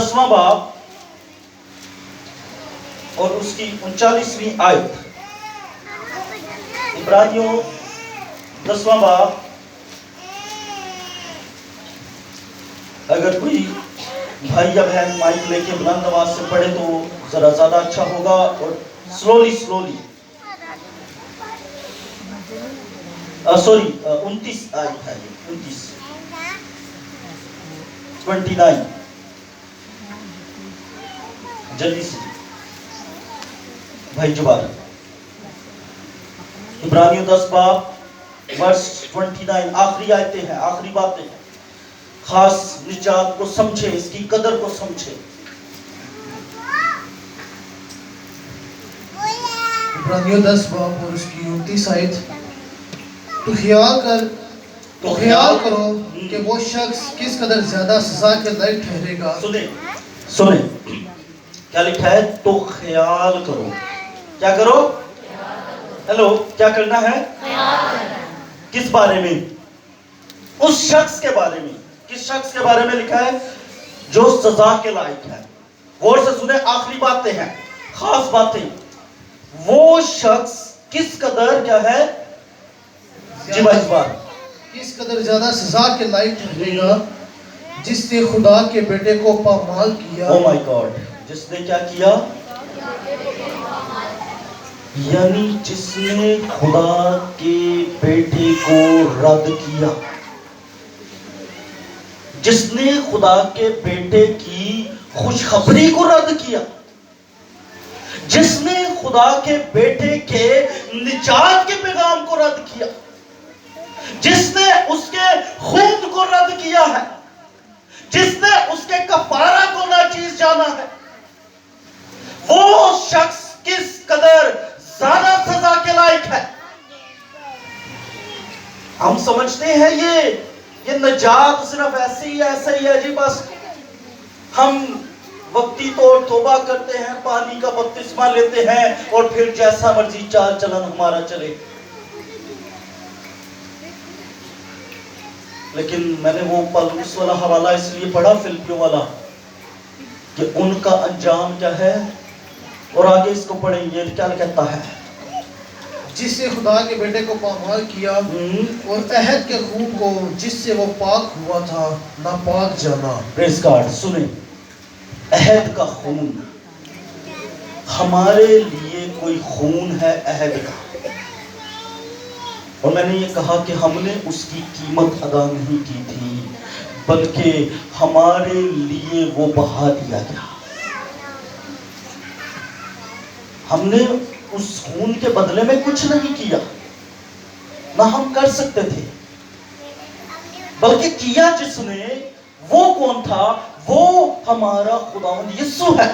10واں باب اور اس کی 39ویں آیت. عبرانیوں 10واں باب. اگر کوئی بھائی یا بہن مائک لے کے بلند آواز سے پڑھے تو ذرا زیادہ اچھا ہوگا, اور سلولی سوری 29 آیت ہے, 29 جلدی سے بھائی جبار. عبرانیوں 10 باب ورس 29, آخری آیتیں ہیں, آخری باتیں ہیں. خاص نجات کو سمجھے, اس کی قدر کو سمجھے. عبرانیوں 10 باب اور اس کی 29 آیت. تو خیال کرو کہ وہ شخص کس قدر زیادہ سزا کے لائق ٹھہرے گا. سنیں کیا لکھا ہے؟ تو خیال کرو. کیا کرو؟ ہیلو, کیا کرنا ہے؟ کس بارے میں؟ اس شخص کے بارے میں. کس شخص کے بارے میں لکھا ہے؟ جو سزا کے لائق ہے. غور سے سنیں, آخری باتیں ہیں, خاص باتیں. وہ شخص کس قدر کیا ہے؟ جی بھائی بار. کس قدر زیادہ سزا کے لائق ٹھہرے گا جس نے خدا کے بیٹے کو پامال کیا. او مائی گاڈ, جس نے کیا کیا؟ یعنی جس نے خدا کے بیٹے کو رد کیا. جس نے خدا کے بیٹے کی خوشخبری کو رد کیا. جس نے خدا کے بیٹے کے نجات کے پیغام کو رد کیا. جس نے اس کے خون کو رد کیا ہے. جس نے اس کے کفارہ کو ناچیز جانا ہے. وہ شخص کس قدر زیادہ سزا کے لائق ہے. ہم سمجھتے ہیں یہ نجات صرف ایسے ہی ہے جی, بس ہم وقتی طور توبہ کرتے ہیں, پانی کا بپتسمہ لیتے ہیں اور پھر جیسا مرضی چال چلن ہمارا چلے. لیکن میں نے وہ پالوس والا حوالہ اس لیے پڑھا, فلپیوں والا, کہ ان کا انجام کیا ہے. اور آگے اس کو پڑھیں, یہ کیا کہتا ہے؟ جس نے خدا کے بیٹے کو پامال کیا اور عہد کے خون کو جس سے وہ پاک ہوا تھا ناپاک جانا. پریز گاڈ. سنیں, عہد کا خون, ہمارے لیے کوئی خون ہے عہد کا. اور میں نے یہ کہا کہ ہم نے اس کی قیمت ادا نہیں کی تھی, بلکہ ہمارے لیے وہ بہا دیا گیا. ہم نے اس خون کے بدلے میں کچھ نہیں کیا, نہ ہم کر سکتے تھے, بلکہ کیا جس نے, وہ کون تھا؟ وہ ہمارا خداوند یسوع ہے.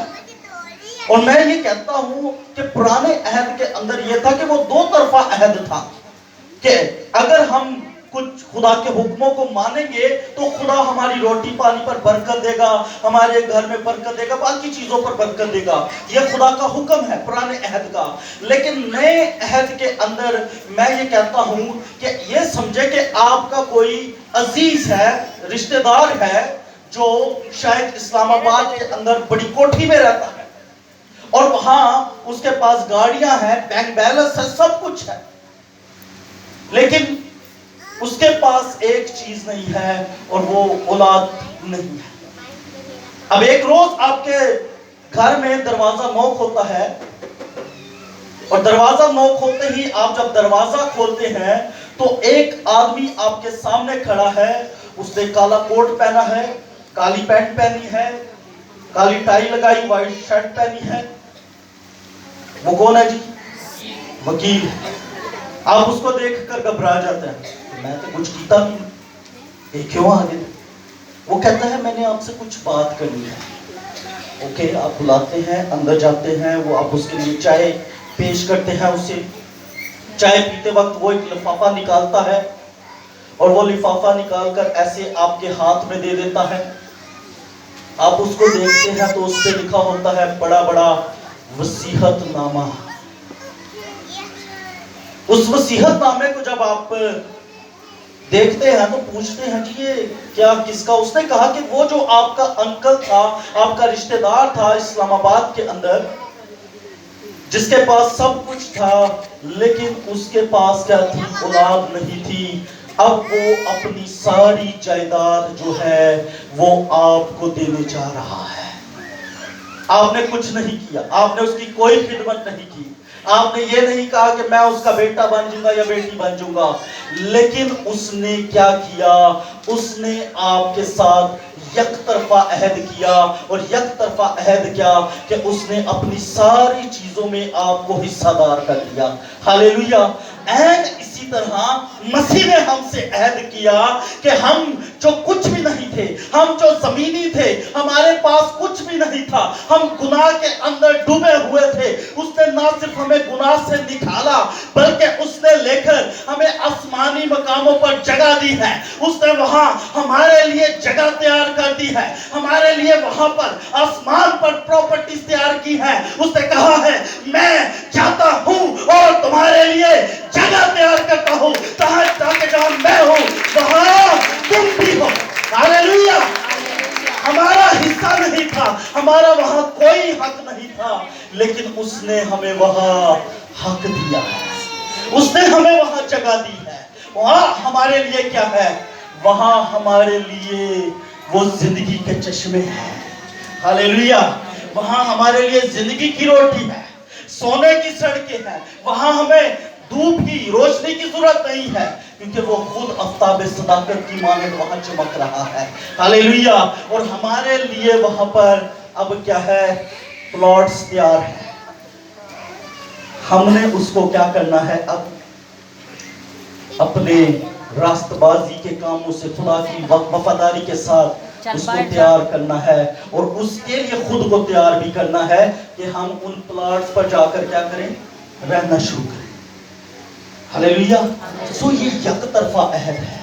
اور میں یہ کہتا ہوں کہ پرانے عہد کے اندر یہ تھا کہ وہ دو طرفہ عہد تھا, کہ اگر ہم کچھ خدا کے حکموں کو مانیں گے تو خدا ہماری روٹی پانی پر برکت دے گا, ہمارے گھر میں برکت دے گا, باقی چیزوں پر برکت دے گا. یہ خدا کا حکم ہے پرانے عہد کا. لیکن نئے عہد کے اندر میں یہ کہتا ہوں کہ یہ سمجھے کہ آپ کا کوئی عزیز ہے, رشتہ دار ہے, جو شاید اسلام آباد کے اندر بڑی کوٹھی میں رہتا ہے, اور وہاں اس کے پاس گاڑیاں ہیں, بینک بیلنس ہے, سب کچھ ہے, لیکن اس کے پاس ایک چیز نہیں ہے, اور وہ اولاد نہیں ہے. اب ایک روز آپ کے گھر میں دروازہ نوک ہوتا ہے, اور دروازہ نوک ہوتے ہی آپ جب دروازہ کھولتے ہیں تو ایک آدمی آپ کے سامنے کھڑا ہے. اس نے کالا کوٹ پہنا ہے, کالی پینٹ پہنی ہے, کالی ٹائی لگائی, وائٹ شرٹ پہنی ہے. وہ کون ہے جی؟ وکیل. آپ اس کو دیکھ کر گھبرا جاتے ہیں, میں تو کچھ کیتا نہیں, یہ کیوں آ گئے؟ وہ کہتا ہے میں نے آپ سے کچھ بات کرنی ہے. اوکے, آپ بلاتے ہیں, اندر جاتے ہیں, وہ آپ اس کے لیے چائے پیش کرتے ہیں. اسے چائے پیتے وقت وہ ایک لفافہ نکالتا ہے, اور وہ لفافہ نکال کر ایسے آپ کے ہاتھ میں دے دیتا ہے. آپ اس کو دیکھتے ہیں تو اس پہ لکھا ہوتا ہے بڑا بڑا وصیت نامہ. اس وصیت نامے کو جب آپ دیکھتے ہیں تو پوچھتے ہیں جی یہ کیا کس کا؟ اس نے کہا کہ وہ جو آپ کا انکل تھا، آپ کا رشتہ دار تھا اسلام آباد کے اندر، جس کے پاس سب کچھ تھا لیکن اس کے پاس کیا تھی؟ اولاد نہیں تھی۔ اب وہ اپنی ساری جائیداد جو ہے وہ آپ کو دینے جا رہا ہے۔ آپ نے کچھ نہیں کیا، آپ نے اس کی کوئی خدمت نہیں کی، آپ نے یہ نہیں کہا کہ میں اس کا بیٹا بن جاؤں گا یا بیٹی بن جاؤں گا، لیکن اس نے کیا کیا؟ اس نے آپ کے ساتھ یک طرفہ عہد کیا، اور یک طرفہ عہد کیا کہ اس نے اپنی ساری چیزوں میں آپ کو حصہ دار کر دیا۔ ہاللیلویہ۔ اسی طرح مسیح نے ہم سے عہد کیا کہ ہم جو کچھ بھی نہیں تھے، ہم جو زمینی تھے، ہمارے پاس کچھ بھی نہیں تھا، ہم گناہ کے اندر ڈوبے ہوئے تھے، اس نے نہ صرف ہمیں گناہ سے نکالا بلکہ اس نے لے کر ہمیں آسمانی مقاموں پر جگہ دی ہے۔ اس نے وہاں ہمارے لیے جگہ تیار کر دی ہے، ہمارے لیے وہاں پر آسمان پر پراپرٹیز تیار کی ہے۔ اس نے کہا ہے میں جاتا ہوں اور تمہارے لیے جگہ تیار کرتا ہوں تاکہ جہاں میں ہوں وہاں تم بھی ہو۔ ہاللیلویہ۔ ہمارا حصہ نہیں تھا، ہمارا وہاں کوئی حق نہیں تھا، لیکن اس نے ہمیں وہاں حق دیا ہے، اس نے ہمیں وہاں جگہ دی ہے۔ وہاں ہمارے لیے کیا ہے؟ وہاں ہمارے لیے وہ زندگی کے چشمے ہیں۔ ہاللیلویہ۔ وہاں ہمارے لیے زندگی کی روٹی ہے، سونے کی سڑکیں ہیں، وہاں ہمیں دھوپ کی روشنی کی ضرورت نہیں ہے، کیونکہ وہ خود آفتاب صداقت کی مانند وہاں چمک رہا ہے۔ ہاللیلویہ۔ اور ہمارے لیے وہاں پر اب کیا ہے؟ پلاٹس تیار ہیں۔ ہم نے اس کو کیا کرنا ہے؟ اب اپنے راست بازی کے کاموں سے خدا کی وفاداری کے ساتھ اس کو تیار کرنا ہے، اور اس کے لیے خود کو تیار بھی کرنا ہے کہ ہم ان پلاٹس پر جا کر کیا کریں؟ رہنا شروع کریں۔ ہاللیلویہ۔ سو یہ یک طرفہ عہد ہے۔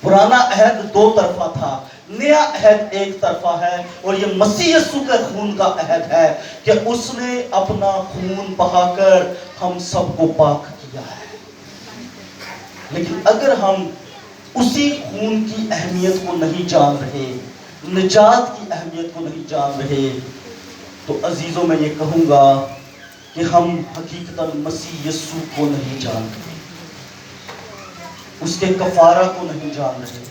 پرانا عہد دو طرفہ تھا، نیا عہد ایک طرفہ ہے، اور یہ مسیح یسوع کے خون کا عہد ہے کہ اس نے اپنا خون بہا کر ہم سب کو پاک کیا ہے۔ لیکن اگر ہم اسی خون کی اہمیت کو نہیں جان رہے، نجات کی اہمیت کو نہیں جان رہے، تو عزیزوں میں یہ کہوں گا کہ ہم حقیقتاً مسیح یسوع کو نہیں جان رہے، اس کے کفارہ کو نہیں جان رہے،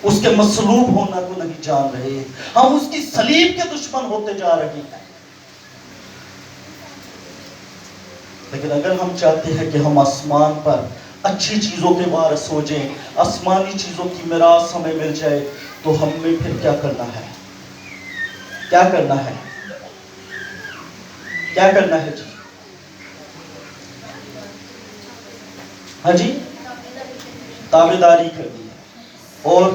اس کے مصلوب ہونا کو نہیں جان رہے، ہم اس کی صلیب کے دشمن ہوتے جا رہے ہیں۔ لیکن اگر ہم چاہتے ہیں کہ ہم آسمان پر اچھی چیزوں کے وارث ہو جائیں، آسمانی چیزوں کی میراث ہمیں مل جائے، تو ہمیں پھر کیا کرنا ہے؟ کیا کرنا ہے؟ کیا کرنا ہے جی؟ ہاں جی؟ تابعداری کرنی ہے، اور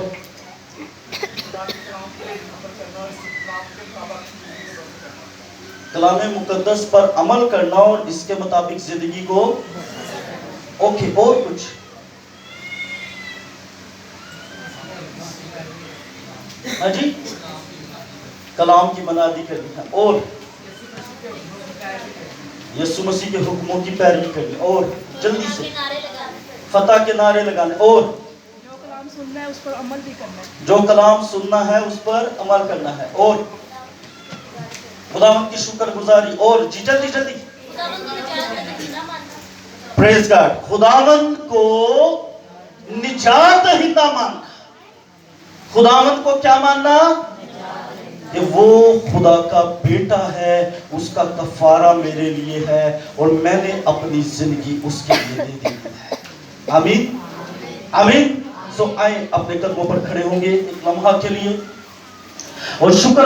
کلام مقدس پر عمل کرنا، اور اس کے مطابق زندگی کو اوکے۔ اور کچھ؟ ہاں جی؟ کلام کی منادی کرنی ہے، اور یسوع مسیح کے حکموں کی پیروی کرنی، اور جلدی سے فتح کے نعرے لگانے، اور جو کلام سننا ہے اس پر عمل بھی کرنا ہے، جو کلام سننا ہے اس پر عمل کرنا ہے، اور خداوند کی شکر گزاری، اور جی جلدی جلدی پریز گاڈ، خداوند کو نجات دہندہ ماننا۔ خداوند کو کیا ماننا؟ کہ وہ خدا کا بیٹا ہے، اس کا کفارہ میرے لیے ہے، اور میں نے اپنی زندگی اس کے لیے دے دی ہے۔ آمین آمین۔ سو آئیں اپنے قدموں پر کھڑے ہوں گے ایک لمحہ کے لیے، اور شکر